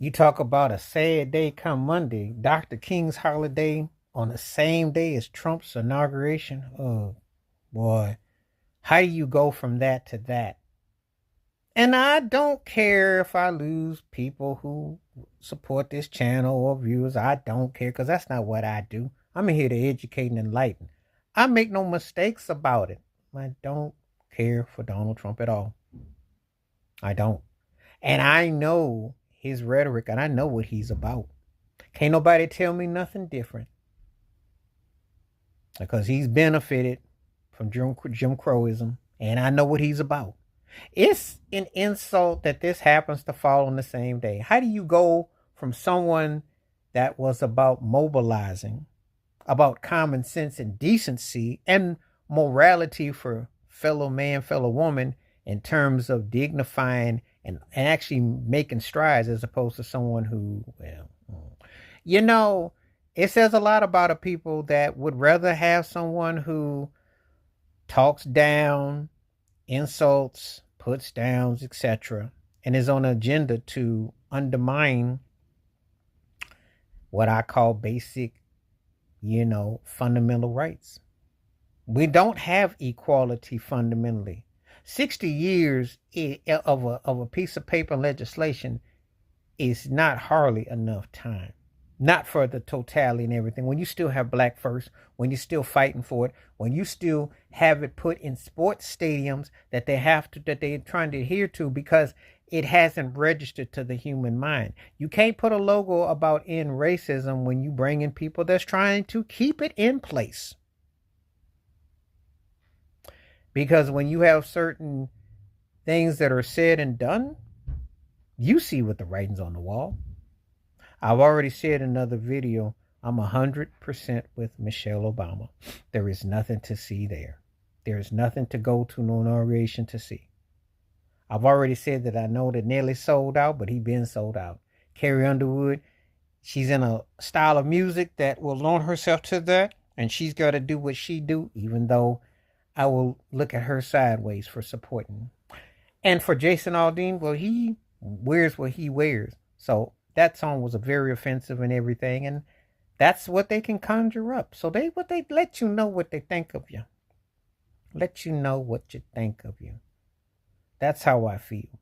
You talk about a sad day come Monday, Dr. King's holiday on the same day as Trump's inauguration. Oh boy, how do you go from that to that? And I don't care if I lose people who support this channel or viewers. I don't care because that's not what I do. I'm here to educate and enlighten. I make no mistakes about it. I don't care for Donald Trump at all. I don't. And I know his rhetoric and I know what he's about. Can't nobody tell me nothing different because he's benefited from Jim Crowism and I know what he's about. It's an insult that this happens to fall on the same day. How do you go from someone that was about mobilizing, about common sense and decency and morality for fellow man, fellow woman in terms of dignifying and actually making strides as opposed to someone who, well, you know, it says a lot about a people that would rather have someone who talks down, insults, puts downs, etc., and is on an agenda to undermine what I call basic, fundamental rights. We don't have equality fundamentally. 60 years of a piece of paper legislation is not hardly enough time. Not for the totality and everything. When you still have black first, when you're still fighting for it, when you still have it put in sports stadiums that they're trying to adhere to because it hasn't registered to the human mind. You can't put a logo about end racism when you bring in people that's trying to keep it in place. Because when you have certain things that are said and done, you see what the writing's on the wall. I've already said in another video, I'm 100% with Michelle Obama. There is nothing to see there. There is nothing to go to no inauguration to see. I've already said that I know that Nelly sold out, but he been sold out. Carrie Underwood, she's in a style of music that will loan herself to that, and she's got to do what she do, even though I will look at her sideways for supporting. And for Jason Aldean, well, he wears what he wears. So that song was a very offensive and everything, and that's what they can conjure up. So they let you know what they think of you. Let you know what you think of you. That's how I feel.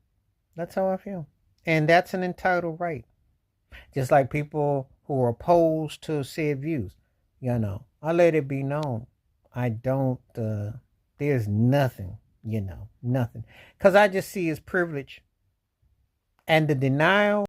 That's how I feel. And that's an entitled right. Just like people who are opposed to said views. I let it be known. I don't, there's nothing, nothing. Because I just see his privilege and the denial